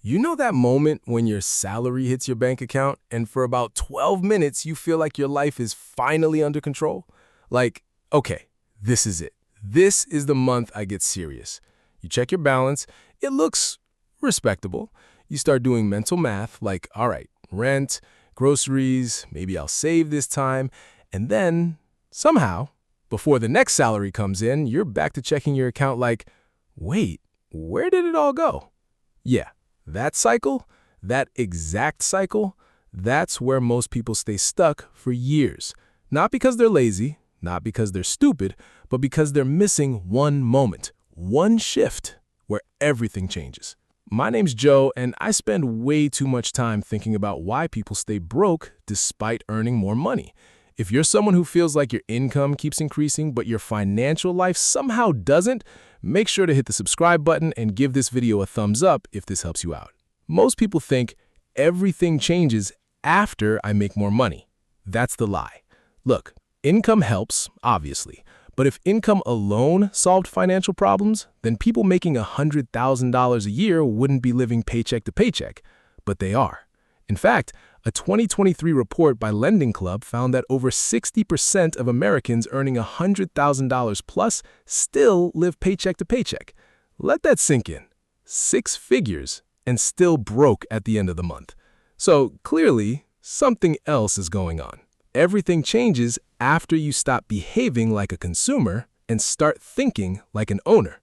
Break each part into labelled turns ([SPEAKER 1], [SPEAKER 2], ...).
[SPEAKER 1] You know that moment when your salary hits your bank account and for about 12 minutes you feel like your life is finally under control? Like, okay, this is it. This is the month I get serious. You check your balance, it looks respectable. You start doing mental math like, all right, rent, groceries, maybe I'll save this time. And then, somehow, before the next salary comes in, you're back to checking your account like, wait, where did it all go? Yeah. That cycle, that exact cycle, that's where most people stay stuck for years. Not because they're lazy, not because they're stupid, but because they're missing one moment, one shift where everything changes. My name's Joe, and I spend way too much time thinking about why people stay broke despite earning more money. If you're someone who feels like your income keeps increasing but your financial life somehow doesn't, make sure to hit the subscribe button and give this video a thumbs up if this helps you out. Most people think everything changes after I make more money. That's the lie. Look, income helps, obviously, but if income alone solved financial problems, then people making $100,000 a year wouldn't be living paycheck to paycheck, but they are. In fact, a 2023 report by Lending Club found that over 60% of Americans earning $100,000 plus still live paycheck to paycheck. Let that sink in. 6 figures and still broke at the end of the month. So clearly, something else is going on. Everything changes after you stop behaving like a consumer and start thinking like an owner.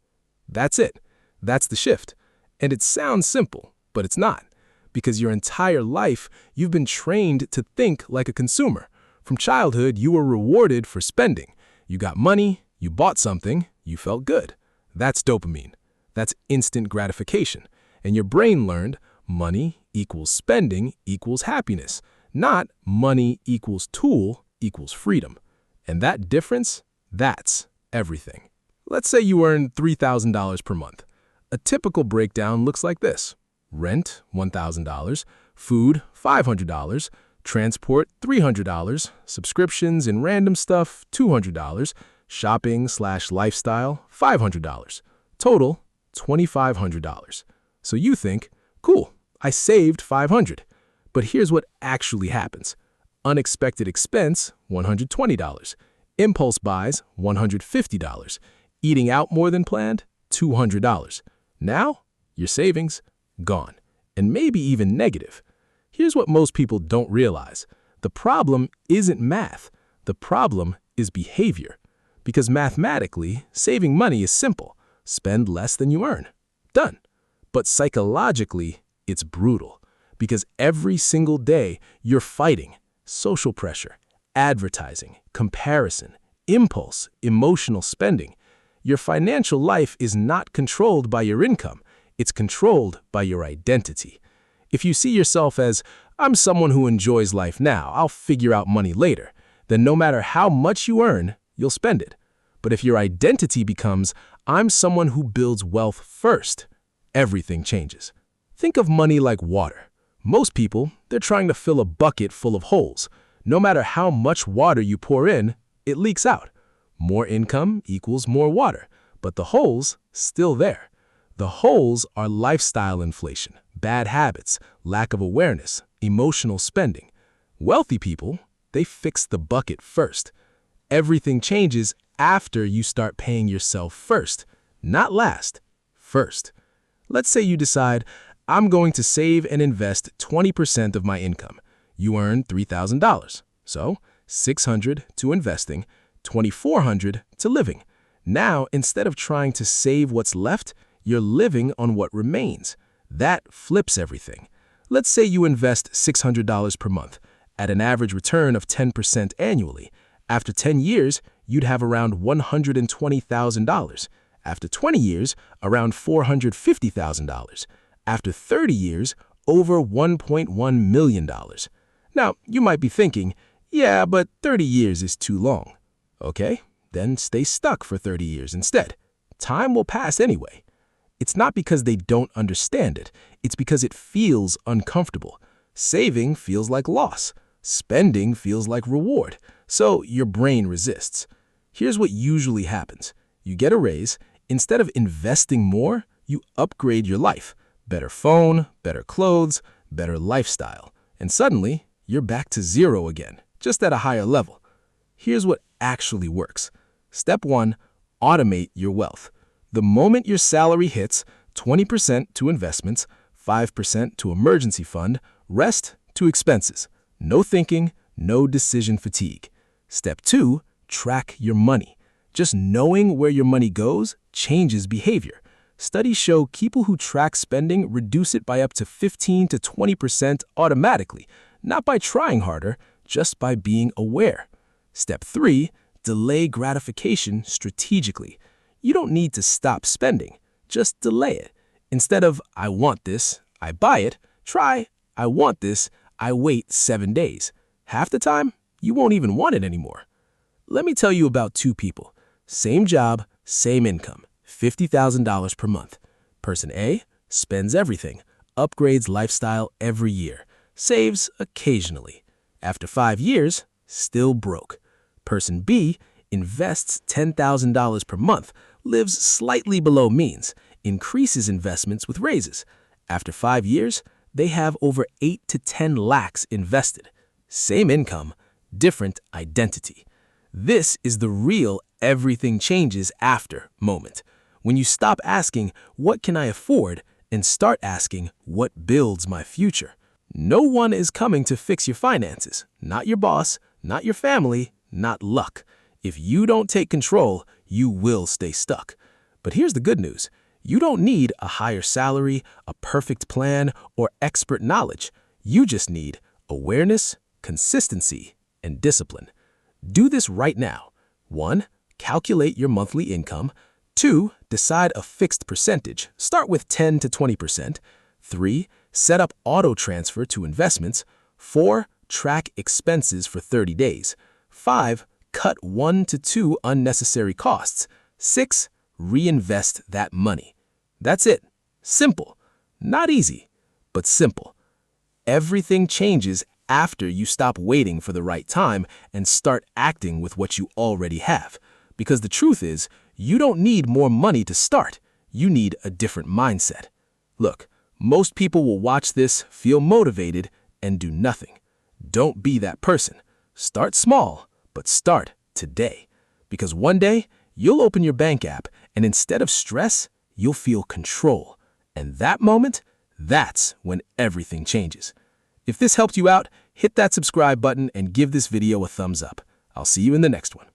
[SPEAKER 1] That's it. That's the shift. And it sounds simple, but it's not. Because your entire life, you've been trained to think like a consumer. From childhood, you were rewarded for spending. You got money, you bought something, you felt good. That's dopamine. That's instant gratification. And your brain learned money equals spending equals happiness, not money equals tool equals freedom. And that difference, that's everything. Let's say you earn $3,000 per month. A typical breakdown looks like this. Rent, $1,000, food, $500, transport, $300, subscriptions and random stuff, $200, shopping/lifestyle, $500. Total, $2,500. So you think, cool, I saved $500. But here's what actually happens. Unexpected expense, $120. Impulse buys, $150. Eating out more than planned, $200. Now, your savings, gone, and maybe even negative. Here's what most people don't realize. The problem isn't math. The problem is behavior. Because mathematically, saving money is simple. Spend less than you earn. Done. But psychologically, it's brutal. Because every single day, you're fighting social pressure, advertising, comparison, impulse, emotional spending. Your financial life is not controlled by your income. It's controlled by your identity. If you see yourself as, I'm someone who enjoys life now, I'll figure out money later, then no matter how much you earn, you'll spend it. But if your identity becomes, I'm someone who builds wealth first, everything changes. Think of money like water. Most people, they're trying to fill a bucket full of holes. No matter how much water you pour in, it leaks out. More income equals more water, but the hole's still there. The holes are lifestyle inflation, bad habits, lack of awareness, emotional spending. Wealthy people, they fix the bucket first. Everything changes after you start paying yourself first, not last, first. Let's say you decide, I'm going to save and invest 20% of my income. You earn $3,000. So, $600 to investing, $2,400 to living. Now, instead of trying to save what's left, you're living on what remains. That flips everything. Let's say you invest $600 per month at an average return of 10% annually. After 10 years, you'd have around $120,000. After 20 years, around $450,000. After 30 years, over $1.1 million. Now, you might be thinking, yeah, but 30 years is too long. Okay, then stay stuck for 30 years instead. Time will pass anyway. It's not because they don't understand it. It's because it feels uncomfortable. Saving feels like loss. Spending feels like reward. So your brain resists. Here's what usually happens. You get a raise. Instead of investing more, you upgrade your life. Better phone, better clothes, better lifestyle. And suddenly, you're back to zero again, just at a higher level. Here's what actually works. Step 1, automate your wealth. The moment your salary hits, 20% to investments, 5% to emergency fund, rest to expenses. No thinking, no decision fatigue. Step 2, track your money. Just knowing where your money goes changes behavior. Studies show people who track spending reduce it by up to 15 to 20% automatically, not by trying harder, just by being aware. Step 3, delay gratification strategically. You don't need to stop spending, just delay it. Instead of, I want this, I buy it, try, I want this, I wait 7 days. Half the time, you won't even want it anymore. Let me tell you about two people. Same job, same income, $50,000 per month. Person A spends everything, upgrades lifestyle every year, saves occasionally. After 5 years, still broke. Person B invests $10,000 per month, lives slightly below means, increases investments with raises. After 5 years, they have over 8 to 10 lakhs invested. Same income, different identity. This is the real everything changes after moment. When you stop asking, what can I afford, and start asking, what builds my future? No one is coming to fix your finances. Not your boss, not your family, not luck. If you don't take control, you will stay stuck. But here's the good news. You don't need a higher salary, a perfect plan, or expert knowledge. You just need awareness, consistency, and discipline. Do this right now. 1, calculate your monthly income. 2, decide a fixed percentage. Start with 10 to 20%. 3, set up auto transfer to investments. 4, track expenses for 30 days. 5, cut 1 to 2 unnecessary costs. 6, reinvest that money. That's it. Simple. Not easy, but simple. Everything changes after you stop waiting for the right time and start acting with what you already have. Because the truth is, you don't need more money to start. You need a different mindset. Look, most people will watch this, feel motivated, and do nothing. Don't be that person. Start small, but start today. Because one day, you'll open your bank app, and instead of stress, you'll feel control. And that moment, that's when everything changes. If this helped you out, hit that subscribe button and give this video a thumbs up. I'll see you in the next one.